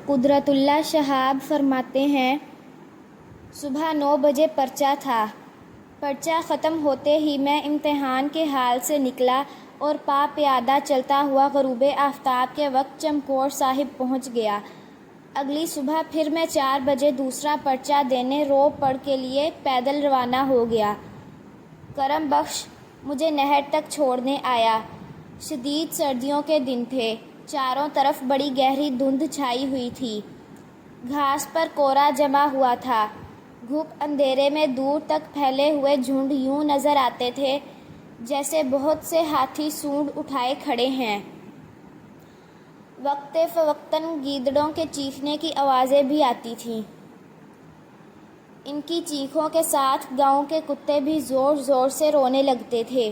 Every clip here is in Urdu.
قدرت اللہ شہاب فرماتے ہیں، صبح 9 بجے پرچہ تھا۔ پرچہ ختم ہوتے ہی میں امتحان کے ہال سے نکلا اور پا پیادہ چلتا ہوا غروب آفتاب کے وقت چمکور صاحب پہنچ گیا۔ اگلی صبح پھر میں 4 بجے دوسرا پرچہ دینے روپڑ کے لیے پیدل روانہ ہو گیا۔ کرم بخش مجھے نہر تک چھوڑنے آیا۔ شدید سردیوں کے دن تھے، چاروں طرف بڑی گہری دھند چھائی ہوئی تھی، گھاس پر کورا جمع ہوا تھا، گھپ اندھیرے میں دور تک پھیلے ہوئے جھنڈ یوں نظر آتے تھے جیسے بہت سے ہاتھی سونڈ اٹھائے کھڑے ہیں۔ وقتے فوقتاً گیدڑوں کے چیخنے کی آوازیں بھی آتی تھیں۔ ان کی چیخوں کے ساتھ گاؤں کے کتے بھی زور زور سے رونے لگتے تھے۔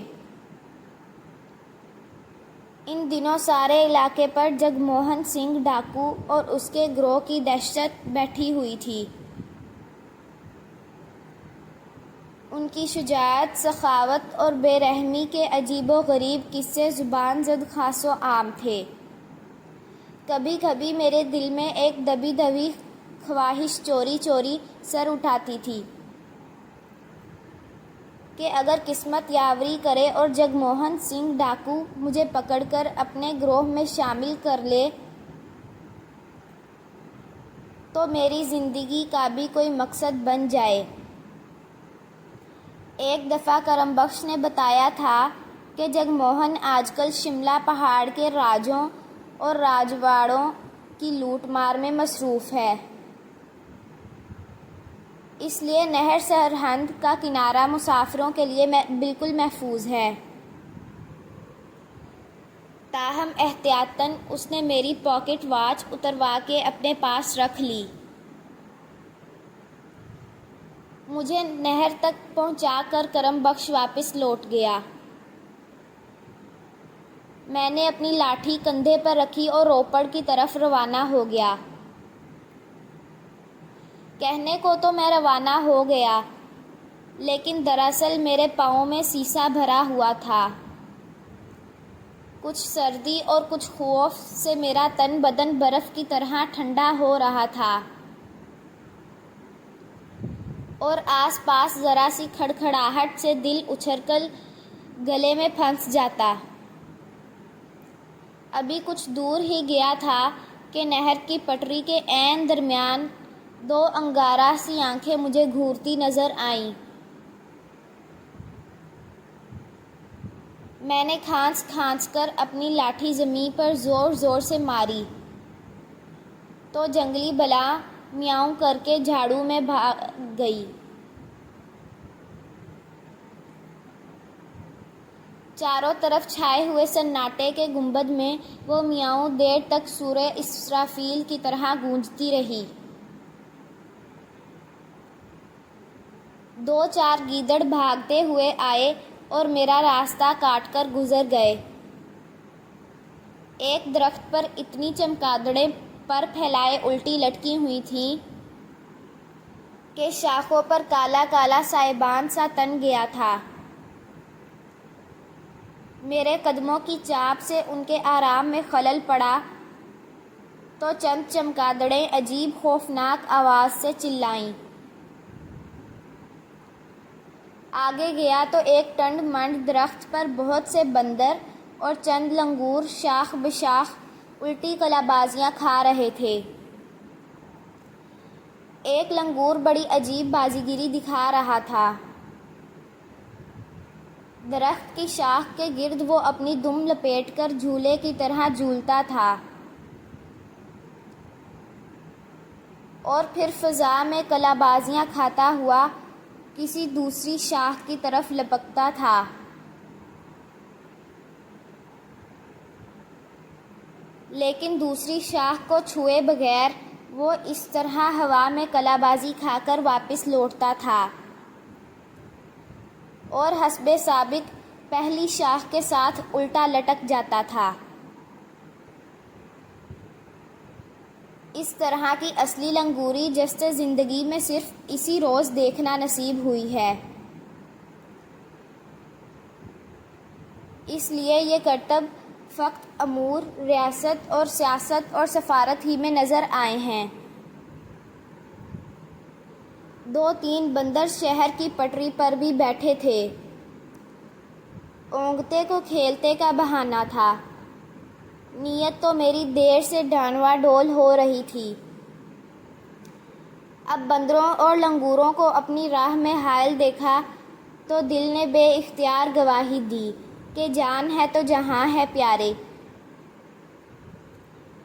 ان دنوں سارے علاقے پر جگموہن سنگھ ڈاکو اور اس کے گروہ کی دہشت بیٹھی ہوئی تھی۔ ان کی شجاعت، سخاوت اور بے رحمی کے عجیب و غریب قصے زبان زد خاص و عام تھے۔ کبھی کبھی میرے دل میں ایک دبی دبی خواہش چوری چوری سر اٹھاتی تھی کہ اگر قسمت یاوری کرے اور جگموہن سنگھ ڈاکو مجھے پکڑ کر اپنے گروہ میں شامل کر لے تو میری زندگی کا بھی کوئی مقصد بن جائے۔ ایک دفعہ کرم بخش نے بتایا تھا کہ جگموہن آج کل شملہ پہاڑ کے راجوں اور راجواڑوں کی لوٹ مار میں مصروف ہے، اس لیے نہر سرہند کا کنارہ مسافروں کے لیے بالکل محفوظ ہے۔ تاہم احتیاطاً اس نے میری پاکٹ واچ اتروا کے اپنے پاس رکھ لی۔ مجھے نہر تک پہنچا کر کرم بخش واپس لوٹ گیا۔ میں نے اپنی لاٹھی کندھے پر رکھی اور روپڑ کی طرف روانہ ہو گیا۔ کہنے کو تو میں روانہ ہو گیا، لیکن دراصل میرے پاؤں میں سیسا بھرا ہوا تھا۔ کچھ سردی اور کچھ خوف سے میرا تن بدن برف کی طرح ٹھنڈا ہو رہا تھا اور آس پاس ذرا سی کھڑکھڑاہٹ سے دل اچھل کر گلے میں پھنس جاتا۔ ابھی کچھ دور ہی گیا تھا کہ نہر کی پٹری کے عین درمیان 2 انگارہ سی آنکھیں مجھے گھورتی نظر آئیں۔ میں نے کھانس کھانس کر اپنی لاٹھی زمین پر زور زور سے ماری تو جنگلی بلا میاؤں کر کے جھاڑو میں بھاگ گئی۔ چاروں طرف چھائے ہوئے سناٹے کے گنبد میں وہ میاؤں دیر تک سورہ اسرافیل کی طرح گونجتی رہی۔ 2-4 گیدڑ بھاگتے ہوئے آئے اور میرا راستہ کاٹ کر گزر گئے۔ ایک درخت پر اتنی چمگادڑیں پر پھیلائے الٹی لٹکی ہوئی تھیں کہ شاخوں پر کالا کالا سائبان سا تن گیا تھا۔ میرے قدموں کی چاپ سے ان کے آرام میں خلل پڑا تو چند چمگادڑیں عجیب خوفناک آواز سے چلائیں۔ آگے گیا تو ایک ٹنڈ منڈ درخت پر بہت سے بندر اور چند لنگور شاخ بشاخ الٹی قلابازیاں کھا رہے تھے۔ ایک لنگور بڑی عجیب بازیگری دکھا رہا تھا۔ درخت کی شاخ کے گرد وہ اپنی دم لپیٹ کر جھولے کی طرح جھولتا تھا اور پھر فضا میں قلابازیاں کھاتا ہوا کسی دوسری شاخ کی طرف لپکتا تھا۔ لیکن دوسری شاخ کو چھوئے بغیر وہ اس طرح ہوا میں قلابازی کھا کر واپس لوٹتا تھا اور حسب ثابت پہلی شاخ کے ساتھ الٹا لٹک جاتا تھا۔ اس طرح کی اصلی لنگوری جست زندگی میں صرف اسی روز دیکھنا نصیب ہوئی ہے۔ اس لیے یہ کرتب فقط امور ریاست اور سیاست اور سفارت ہی میں نظر آئے ہیں۔ 2-3 بندر شہر کی پٹری پر بھی بیٹھے تھے۔ اونگتے کو کھیلتے کا بہانہ تھا۔ نیت تو میری دیر سے ڈانوا ڈول ہو رہی تھی۔ اب بندروں اور لنگوروں کو اپنی راہ میں حائل دیکھا تو دل نے بے اختیار گواہی دی کہ جان ہے تو جہاں ہے پیارے۔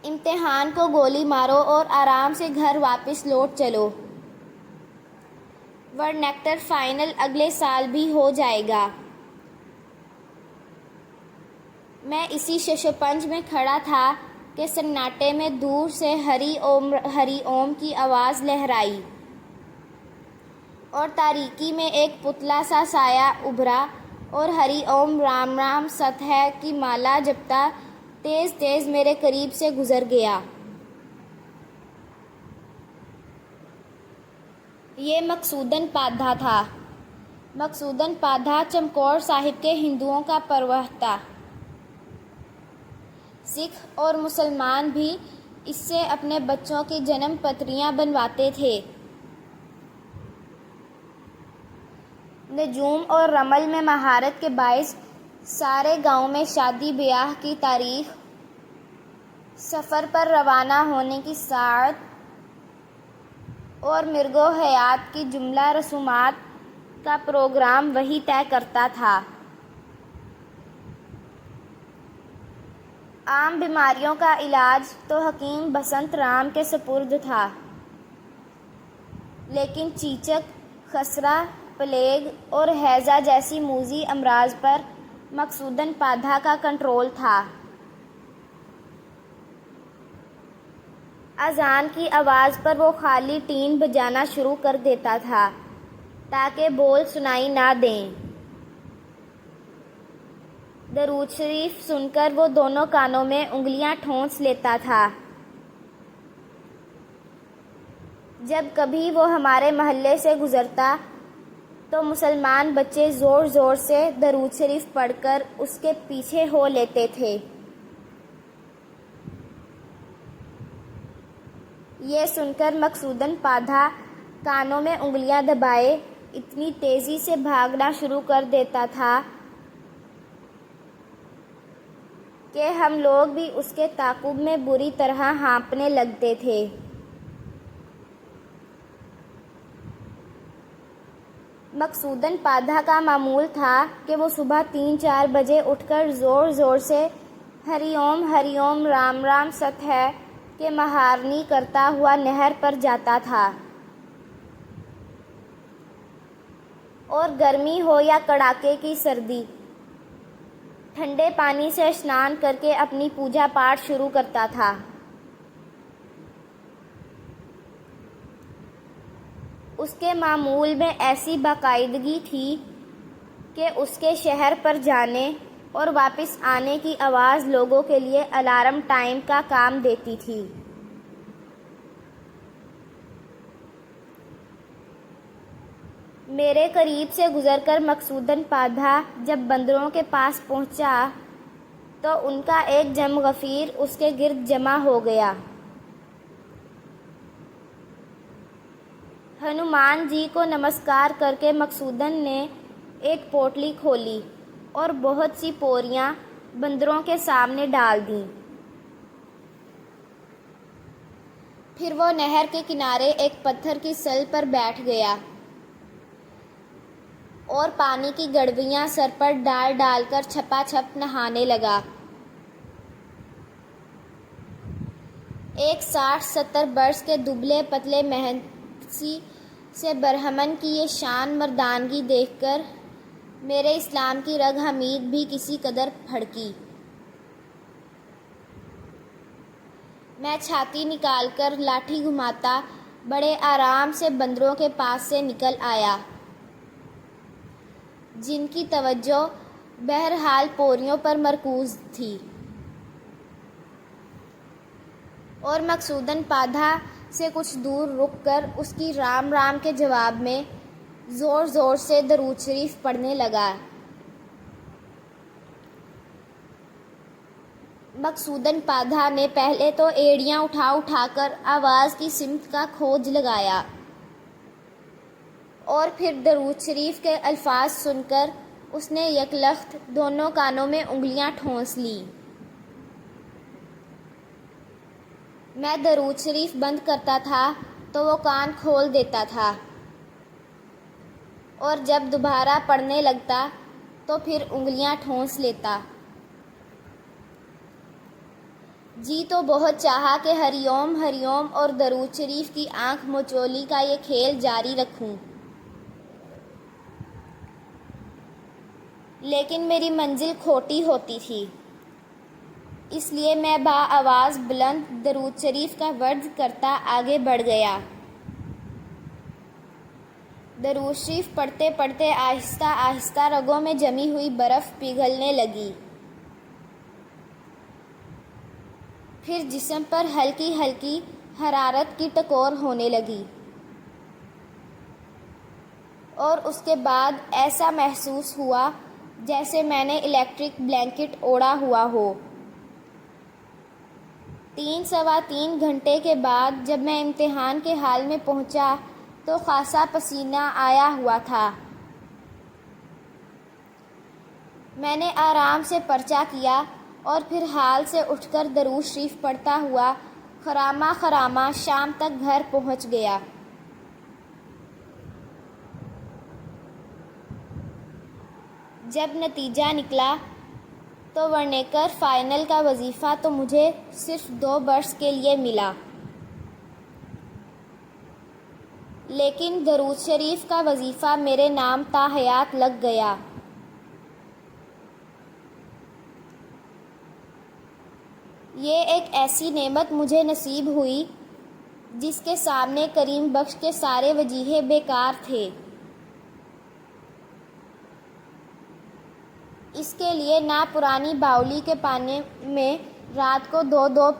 امتحان کو گولی مارو اور آرام سے گھر واپس لوٹ چلو، ورنیکٹر فائنل اگلے سال بھی ہو جائے گا۔ میں اسی ششپنج میں کھڑا تھا کہ سناٹے میں دور سے ہری اوم ہری اوم کی آواز لہرائی اور تاریکی میں ایک پتلا سا سایہ ابھرا اور ہری اوم رام رام ست ہے کی مالا جپتا تیز تیز میرے قریب سے گزر گیا۔ یہ مقصودن پادھا تھا۔ مقصودن پادھا چمکور صاحب کے ہندوؤں کا پروہتا۔ سکھ اور مسلمان بھی اس سے اپنے بچوں کی جنم پتریاں بنواتے تھے۔ نجوم اور رمل میں مہارت کے باعث سارے گاؤں میں شادی بیاہ کی تاریخ، سفر پر روانہ ہونے کی ساعت اور مرگ و حیات کی جملہ رسومات کا پروگرام وہی طے کرتا تھا۔ عام بیماریوں کا علاج تو حکیم بسنت رام کے سپرد تھا، لیکن چیچک، خسرہ، پلیگ اور ہیضہ جیسی موذی امراض پر مقصودن پادھا کا کنٹرول تھا۔ اذان کی آواز پر وہ خالی ٹین بجانا شروع کر دیتا تھا تاکہ بول سنائی نہ دیں۔ درود شریف سن کر وہ دونوں کانوں میں انگلیاں ٹھونس لیتا تھا۔ جب کبھی وہ ہمارے محلے سے گزرتا تو مسلمان بچے زور زور سے درود شریف پڑھ کر اس کے پیچھے ہو لیتے تھے۔ یہ سن کر مقصودن پادھا کانوں میں انگلیاں دبائے اتنی تیزی سے بھاگنا شروع کر دیتا تھا کہ ہم لوگ بھی اس کے تعاقب میں بری طرح ہانپنے لگتے تھے۔ مقصودن پادھا کا معمول تھا کہ وہ صبح 3-4 بجے اٹھ کر زور زور سے ہری اوم رام رام ست ہے کہ مہارنی کرتا ہوا نہر پر جاتا تھا، اور گرمی ہو یا کڑاکے کی سردی ٹھنڈے پانی سے اشنان کر کے اپنی پوجا پاٹ شروع کرتا تھا۔ اس کے معمول میں ایسی باقاعدگی تھی کہ اس کے شہر پر جانے اور واپس آنے کی آواز لوگوں کے لیے الارم ٹائم کا کام دیتی تھی۔ میرے قریب سے گزر کر مقصودن پادھا جب بندروں کے پاس پہنچا تو ان کا ایک جم غفیر اس کے گرد جمع ہو گیا۔ ہنومان جی کو نمسکار کر کے مقصودن نے ایک پوٹلی کھولی اور بہت سی پوریاں بندروں کے سامنے ڈال دیں۔ پھر وہ نہر کے کنارے ایک پتھر کی سل پر بیٹھ گیا اور پانی کی گڑویاں سر پر ڈال ڈال کر چھپا چھپ نہانے لگا۔ ایک 60-70 برس کے دبلے پتلے مہنسی سے برہمن کی یہ شان مردانگی دیکھ کر میرے اسلام کی رگ حمید بھی کسی قدر پھڑکی۔ میں چھاتی نکال کر لاٹھی گھماتا بڑے آرام سے بندروں کے پاس سے نکل آیا، جن کی توجہ بہرحال پوریوں پر مرکوز تھی، اور مقصودن پادھا سے کچھ دور رک کر اس کی رام رام کے جواب میں زور زور سے درود شریف پڑھنے لگا۔ مقصوداً پادھا نے پہلے تو ایڑیاں اٹھا کر آواز کی سمت کا کھوج لگایا اور پھر درود شریف کے الفاظ سن کر اس نے یکلخت دونوں کانوں میں انگلیاں ٹھونس لیں۔ میں درود شریف بند کرتا تھا تو وہ کان کھول دیتا تھا اور جب دوبارہ پڑھنے لگتا تو پھر انگلیاں ٹھونس لیتا۔ جی تو بہت چاہا کہ ہری اوم اور درود شریف کی آنکھ مچولی کا یہ کھیل جاری رکھوں، لیکن میری منزل کھوٹی ہوتی تھی، اس لیے میں بآواز بلند درود شریف کا ورد کرتا آگے بڑھ گیا۔ درود شریف پڑھتے پڑھتے آہستہ آہستہ رگوں میں جمی ہوئی برف پگھلنے لگی، پھر جسم پر ہلکی ہلکی حرارت کی ٹکور ہونے لگی اور اس کے بعد ایسا محسوس ہوا جیسے میں نے الیکٹرک بلینکٹ اوڑھا ہوا ہو۔ 3 گھنٹے کے بعد جب میں امتحان کے ہال میں پہنچا تو خاصا پسینہ آیا ہوا تھا۔ میں نے آرام سے پرچہ کیا اور پھر ہال سے اٹھ کر درود شریف پڑھتا ہوا خرامہ شام تک گھر پہنچ گیا۔ جب نتیجہ نکلا تو ورنیکر فائنل کا وظیفہ تو مجھے صرف 2 برس کے لیے ملا، لیکن درود شریف کا وظیفہ میرے نام تا حیات لگ گیا۔ یہ ایک ایسی نعمت مجھے نصیب ہوئی جس کے سامنے کریم بخش کے سارے وجیہے بیکار تھے۔ اس کے لیے نہ پرانی باولی کے پانی میں رات کو 2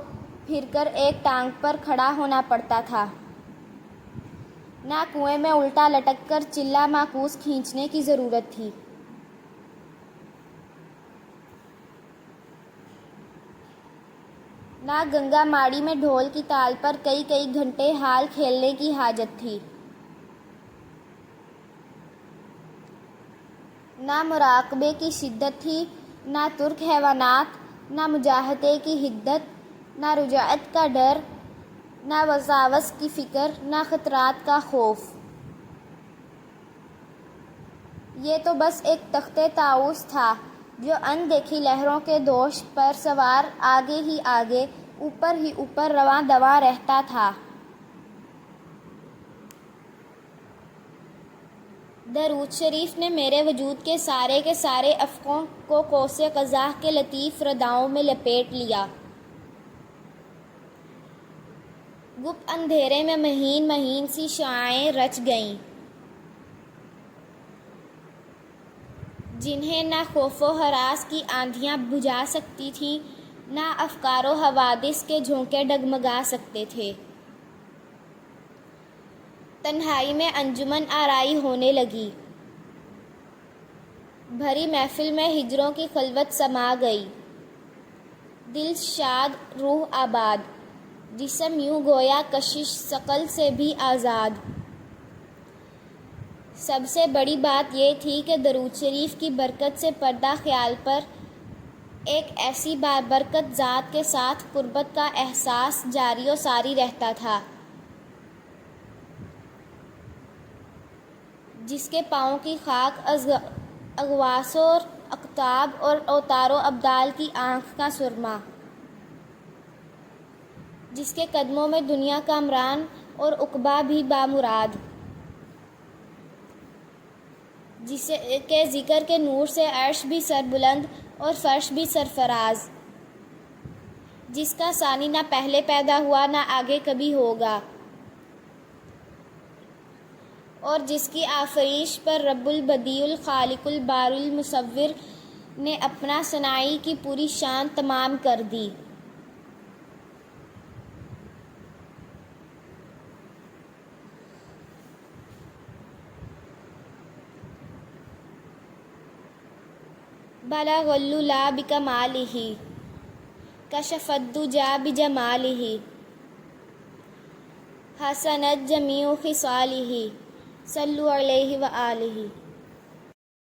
پھر کر ایک ٹانگ پر کھڑا ہونا پڑتا تھا، نہ کنویں میں الٹا لٹک کر چلہ معکوس کھینچنے کی ضرورت تھی۔ نہ گنگا ماڑی میں ڈھول کی تال پر کئی گھنٹے ہال کھیلنے کی حاجت تھی۔ نہ مراقبے کی شدت تھی، نہ ترک حیوانات، نہ مجاہدے کی حدت، نہ رجعت کا ڈر، نہ وساوس کی فکر، نہ خطرات کا خوف۔ یہ تو بس ایک تختِ طاؤس تھا جو ان دیکھی لہروں کے دوش پر سوار آگے ہی آگے، اوپر ہی اوپر رواں دواں رہتا تھا۔ درود شریف نے میرے وجود کے سارے افقوں کو قوس قزح کے لطیف رداؤں میں لپیٹ لیا۔ گپ اندھیرے میں مہین سی شعاعیں رچ گئیں، جنہیں نہ خوف و ہراس کی آندھیاں بجھا سکتی تھیں، نہ افکار و حوادث کے جھونکے ڈگمگا سکتے تھے۔ تنہائی میں انجمن آرائی ہونے لگی، بھری محفل میں ہجروں کی خلوت سما گئی۔ دل شاد روح آباد، جسم یوں گویا کشش ثقل سے بھی آزاد۔ سب سے بڑی بات یہ تھی کہ درود شریف کی برکت سے پردہ خیال پر ایک ایسی بابرکت ذات کے ساتھ قربت کا احساس جاری و ساری رہتا تھا جس کے پاؤں کی خاک اغواص و اقطاب اور اوتار و ابدال کی آنکھ کا سرما، جس کے قدموں میں دنیا کامران اور عقبیٰ بھی بامراد، جس کے ذکر کے نور سے عرش بھی سربلند اور فرش بھی سرفراز، جس کا ثانی نہ پہلے پیدا ہوا نہ آگے کبھی ہوگا، اور جس کی آفرینش پر رب البدیع الخالق الباری المصور نے اپنا ثنائی کی پوری شان تمام کر دی۔ بلغ العلا بکمالہ، کشف الدجى بجماله حسنت جمیع خصاله صلوا علیہ وآلہ.